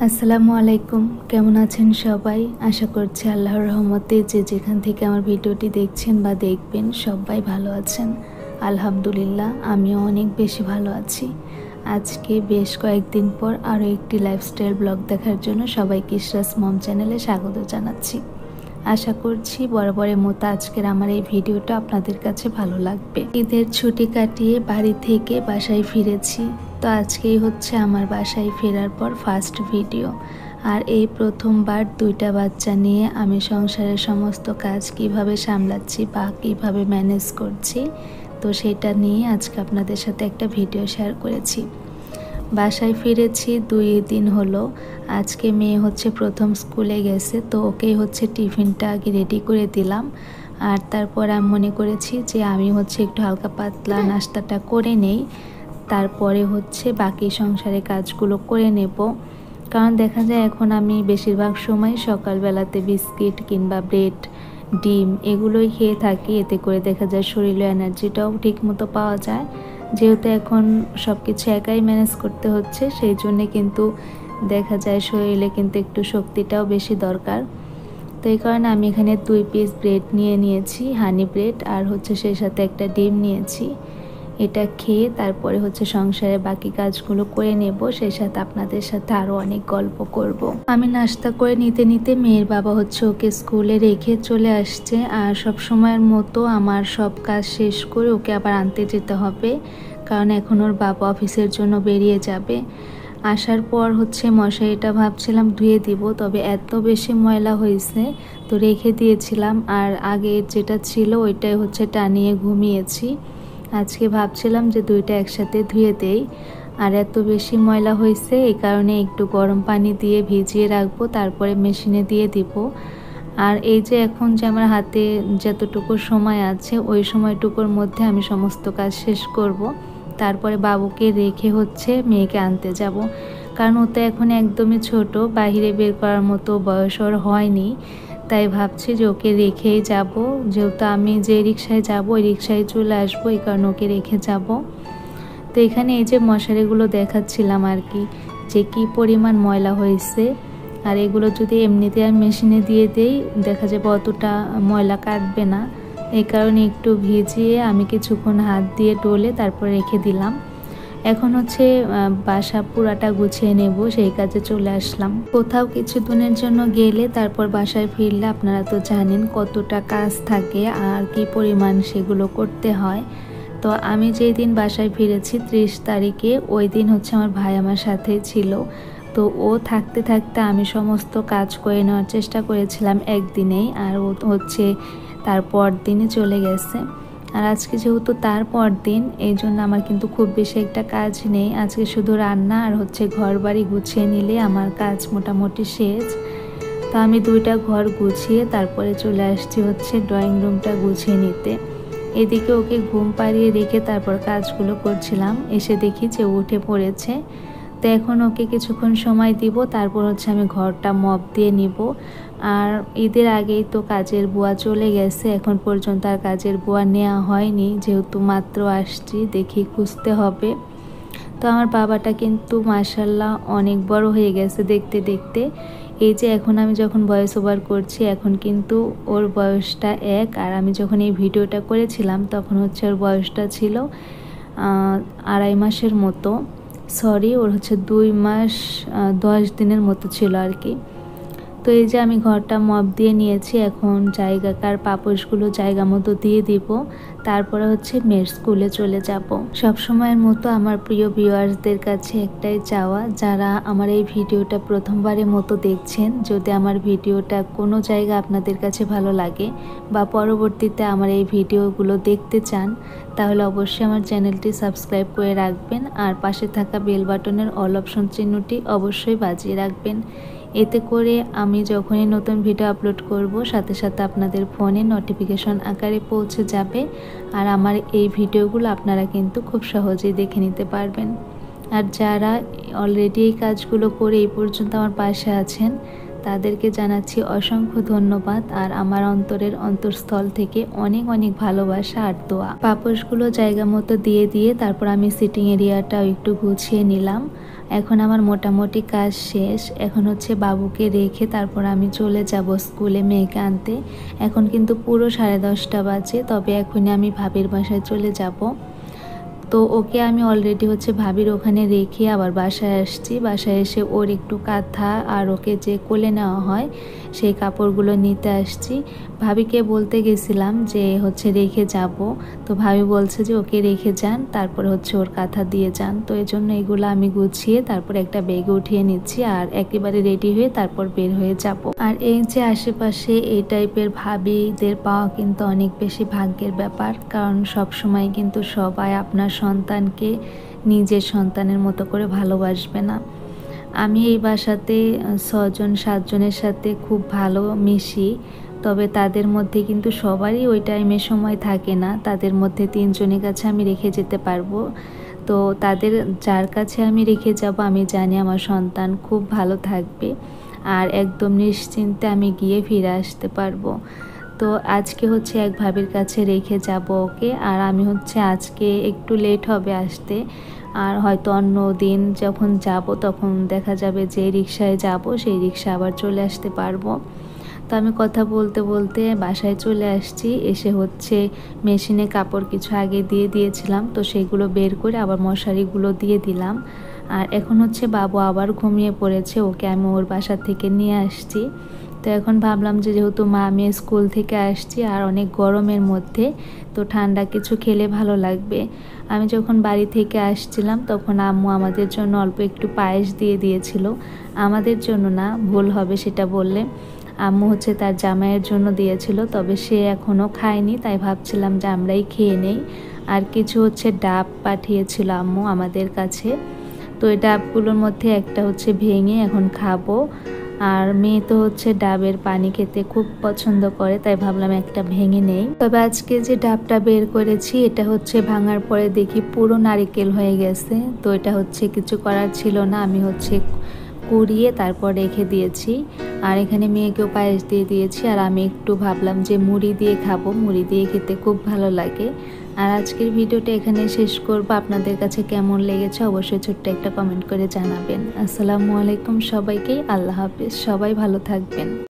আসসালামু আলাইকুম, কেমন আছেন সবাই? আশা করছি আল্লাহর রহমতে যে যেখান থেকে আমার ভিডিওটি দেখছেন বা দেখবেন সবাই ভালো আছেন। আলহামদুলিল্লাহ, আমিও অনেক বেশি ভালো আছি। আজকে বেশ কয়েকদিন পর আরও একটি লাইফস্টাইল ব্লগ দেখার জন্য সবাইকে ইশরাস মম চ্যানেলে স্বাগত জানাচ্ছি। আশা করছি বরাবরের মতো আজকের আমার এই ভিডিওটা আপনাদের কাছে ভালো লাগবে। ঈদের ছুটি কাটিয়ে বাড়ি থেকে বাসায় ফিরেছি। তো আজকেই হচ্ছে আমার বাসায় ফেরার পর ফার্স্ট ভিডিও। আর এই প্রথমবার দুইটা বাচ্চা নিয়ে আমি সংসারের সমস্ত কাজ কিভাবে সামলাচ্ছি বা কিভাবে ম্যানেজ করছি, তো সেটা নিয়ে আজকে আপনাদের সাথে একটা ভিডিও শেয়ার করেছি। বাসায় ফিরেছি 2 দিন হলো। আজকে মেয়ে হচ্ছে প্রথম স্কুলে গেছে, তো ওকেই হচ্ছে টিফিনটা আগে রেডি করে দিলাম। আর তারপর আমি মনে করেছি যে আমি হচ্ছে একটু হালকা পাতলা নাস্তাটা করে নেই, তারপরে হচ্ছে বাকি সংসারে কাজগুলো করে নেব। কারণ দেখা যায় এখন আমি বেশিরভাগ সময় সকালবেলাতে বিস্কিট কিংবা ব্রেড, ডিম এগুলোই খেয়ে থাকি। এতে করে দেখা যায় শরীরে এনার্জিটাও ঠিক মতো পাওয়া যায়। যেহেতু এখন সব কিছু একাই ম্যানেজ করতে হচ্ছে, সেই জন্যে কিন্তু দেখা যায় শরীরে কিন্তু একটু শক্তিটাও বেশি দরকার। তো এই কারণে আমি এখানে 2 পিস ব্রেড নিয়েছি, হানি ব্রেড, আর হচ্ছে সেই সাথে একটা ডিম নিয়েছি। এটা খেয়ে তারপরে হচ্ছে সংসারের বাকি কাজগুলো করে নেব, সেই সাথে আপনাদের সাথে আরও অনেক গল্প করব। আমি নাস্তা করে নিতে নিতে মেয়ের বাবা হচ্ছে ওকে স্কুলে রেখে চলে আসছে। আর সব সময়ের মতো আমার সব কাজ শেষ করে ওকে আবার আনতে যেতে হবে, কারণ এখন ওর বাবা অফিসের জন্য বেরিয়ে যাবে। আসার পর হচ্ছে মশারিটা ভাবছিলাম ধুয়ে দিব, তবে এত বেশি ময়লা হয়েছে তো রেখে দিয়েছিলাম। আর আগে যেটা ছিল ওইটাই হচ্ছে টানিয়ে ঘুমিয়েছি। আজকে ভাবছিলাম যে দুইটা একসাথে ধুয়ে দেই। আর এত বেশি ময়লা হয়েছে, এই কারণে একটু গরম পানি দিয়ে ভিজিয়ে রাখবো, তারপরে মেশিনে দিয়ে দিব। আর এই যে এখন যে আমার হাতে যতটুকু সময় আছে ওই সময়টুকুর মধ্যে আমি সমস্ত কাজ শেষ করব। তারপরে বাবুকে রেখে হচ্ছে মেয়েকে আনতে যাব, কারণ ও তো এখন একদমই ছোট, বাইরে বের করার মতো বয়স ওর হয়নি। তাই ভাবছি যে ওকে রেখেই যাব, যেহেতু আমি যে রিক্সায় যাব ওই রিক্সায় চলে আসবো, এই কারণে ওকে রেখে যাব। তো এখানে এই যে মশারিগুলো দেখাচ্ছিলাম আর কি, যে কি পরিমাণ ময়লা হয়েছে। আর এগুলো যদি এমনিতে আমি মেশিনে দিয়ে দেই দেখা যাবে অতটা ময়লা কাটবে না, এই কারণে একটু ভিজিয়ে আমি কিছুক্ষণ হাত দিয়ে ডলে তারপর রেখে দিলাম। এখন হচ্ছে বাসা পুরাটা গুছিয়ে নেব, সেই কাজে চলে আসলাম। কোথাও কিছুদিনের জন্য গেলে তারপর বাসায় ফিরলে আপনারা তো জানেন কতটা কাজ থাকে আর কি পরিমাণ সেগুলো করতে হয়। তো আমি যেই দিন বাসায় ফিরেছি 30 তারিখে, ওই দিন হচ্ছে আমার ভাই আমার সাথেই ছিল। তো ও থাকতে থাকতে আমি সমস্ত কাজ করে নেওয়ার চেষ্টা করেছিলাম একদিনেই, আর ও হচ্ছে তারপর দিনে চলে গেছে। আর আজকে যেহেতু তারপর দিন, এই জন্য আমার কিন্তু খুব বেশি একটা কাজ নেই। আজকে শুধু রান্না আর হচ্ছে ঘর বাড়ি গুছিয়ে নিলে আমার কাজ মোটামুটি শেষ। তো আমি 2টা ঘর গুছিয়ে তারপরে চলে আসছি হচ্ছে ড্রয়িং রুমটা গুছিয়ে নিতে। এদিকে ওকে ঘুম পাড়িয়ে রেখে তারপর কাজগুলো করছিলাম, এসে দেখি যে উঠে পড়েছে। তো এখন ওকে কিছুক্ষণ সময় দিব, তারপর হচ্ছে আমি ঘরটা মপ দিয়ে নিব। আর ঈদের আগেই তো কাজের বুয়া চলে গেছে, এখন পর্যন্ত আর কাজের বুয়া নেওয়া হয়নি, যেহেতু মাত্র আসছি, দেখি খুঁজতে হবে। তো আমার বাবাটা কিন্তু মাশাআল্লাহ অনেক বড় হয়ে গেছে দেখতে দেখতে। এই যে এখন আমি যখন ভয়েস ওভার করছি এখন কিন্তু ওর বয়সটা 1, আর আমি যখন এই ভিডিওটা করেছিলাম তখন হচ্ছে ওর বয়সটা ছিল 2.5 মাসের মতো। সরি, ওর হচ্ছে 2 মাস 10 দিনের মতো ছিল আর কি। তো এই যে আমি ঘরটা মপ দিয়ে নিয়েছি, এখন জায়গাকার পাপোশগুলো জায়গা মতো দিয়ে দিব, তারপরে হচ্ছে মেয়ের স্কুলে চলে যাব। সব সময়ের মতো আমার প্রিয় ভিউয়ার্সদের কাছে একটাই চাওয়া, যারা আমার এই ভিডিওটা প্রথমবারের মতো দেখছেন, যদি আমার ভিডিওটা কোনো জায়গা আপনাদের কাছে ভালো লাগে বা পরবর্তীতে আমার এই ভিডিওগুলো দেখতে চান, তাহলে অবশ্যই আমার চ্যানেলটি সাবস্ক্রাইব করে রাখবেন। আর পাশে থাকা বেল বাটনের অল অপশন চিহ্নটি অবশ্যই বাজিয়ে রাখবেন। এতে করে আমি যখনই নতুন ভিডিও আপলোড করব সাথে সাথে আপনাদের ফোনে নোটিফিকেশন আকারে পৌঁছে যাবে। আর আমার এই ভিডিওগুলো আপনারা কিন্তু খুব সহজেই দেখে নিতে পারবেন। আর যারা অলরেডি এই কাজগুলো করে এই পর্যন্ত আমার পাশে আছেন, তাদেরকে জানাচ্ছি অসংখ্য ধন্যবাদ আর আমার অন্তরের অন্তঃস্থল থেকে অনেক অনেক ভালোবাসা আর দোয়া। পাপোশগুলো জায়গা মতো দিয়ে দিয়ে তারপর আমি সিটিং এরিয়াটাও একটু গুছিয়ে নিলাম। এখন আমার মোটামুটি কাজ শেষ। এখন হচ্ছে বাবুকে রেখে তারপর আমি চলে যাব স্কুলে মেয়েকে আনতে। এখন কিন্তু পুরো 10:30 বাজে, তবে এখনই আমি ভাবির বাসায় চলে যাব। তো ওকে আমি অলরেডি হচ্ছে ভাবির ওখানে রেখে আবার বাসায় আসছি। বাসায় এসে ওর একটু কাঁথা আর ওকে যে কোলে নেওয়া হয় সেই কাপড়গুলো নিতে আসছি। ভাবিকে বলতে গেছিলাম যে হচ্ছে রেখে যাব, তো ভাবি বলছে যে ওকে রেখে যান, তারপর হচ্ছে ওর কাঁথা দিয়ে যান। তো এই জন্য এগুলো আমি গুছিয়ে তারপর একটা ব্যাগে উঠিয়ে নিচ্ছি আর একেবারে রেডি হয়ে তারপর বের হয়ে যাব। আর এই যে আশেপাশে এই টাইপের ভাবিদের পাওয়া কিন্তু অনেক বেশি ভাগ্যের ব্যাপার, কারণ সব সময় কিন্তু সবাই আপনার সন্তানকে নিজের সন্তানের মতো করে ভালোবাসবে না। আমি এই বাসাতে 6-7 জনের সাথে খুব ভালো মিশি, তবে তাদের মধ্যে কিন্তু সবারই ওই টাইমে সময় থাকে না। তাদের মধ্যে 3 জনের কাছে আমি রেখে যেতে পারবো। তো তাদের যার কাছে আমি রেখে যাব আমি জানি আমার সন্তান খুব ভালো থাকবে আর একদম নিশ্চিন্তে আমি গিয়ে ফিরে আসতে পারবো। তো আজকে হচ্ছে এক ভাবির কাছে রেখে যাব ওকে, আর আমি হচ্ছে আজকে একটু লেট হবে আসতে। আর হয়তো অন্য দিন যখন যাব তখন দেখা যাবে যে রিক্সায় যাব, সেই রিক্সা আবার চলে আসতে পারবো। তো আমি কথা বলতে বলতে বাসায় চলে আসছি। এসে হচ্ছে মেশিনে কাপড় কিছু আগে দিয়ে দিয়েছিলাম, তো সেগুলো বের করে আবার মশারিগুলো দিয়ে দিলাম। আর এখন হচ্ছে বাবু আবার ঘুমিয়ে পড়েছে, ওকে আমি ওর বাসা থেকে নিয়ে আসছি। তো এখন ভাবলাম যে যেহেতু আমি স্কুল থেকে আসছি আর অনেক গরমের মধ্যে, তো ঠান্ডা কিছু খেলে ভালো লাগবে। আমি যখন বাড়ি থেকে আসছিলাম তখন আম্মু আমাদের জন্য অল্প একটু পায়েস দিয়ে দিয়েছিল। আমাদের জন্য না, ভুল হবে সেটা বললে, আম্মু হচ্ছে তার জামাইয়ের জন্য দিয়েছিল, তবে সে এখনও খায়নি, তাই ভাবছিলাম যে আমরাই খেয়ে নেই। আর কিছু হচ্ছে ডাব পাঠিয়েছিল আম্মু আমাদের কাছে, তো এই ডাবগুলোর মধ্যে একটা হচ্ছে ভেঙে এখন খাবো। আর মেয়ে তো হচ্ছে ডাবের পানি খেতে খুব পছন্দ করে, তাই ভাবলাম একটা ভেঙে নেই। তবে আজকে যে ডাবটা বের করেছি এটা হচ্ছে ভাঙার পরে দেখি পুরো নারিকেল হয়ে গেছে। তো এটা হচ্ছে কিছু করার ছিল না, আমি হচ্ছে কুড়িয়ে তারপর রেখে দিয়েছি। আর এখানে মেয়েকেও পায়েস দিয়ে দিয়েছি, আর আমি একটু ভাবলাম যে মুড়ি দিয়ে খাবো, মুড়ি দিয়ে খেতে খুব ভালো লাগে। আর আজকের ভিডিওটা এখানে শেষ করব। আপনাদের কাছে কেমন লেগেছে অবশ্যই ছোট্ট একটা কমেন্ট করে জানাবেন। আসসালামু আলাইকুম সবাইকে, আল্লাহ হাফেজ, সবাই ভালো থাকবেন।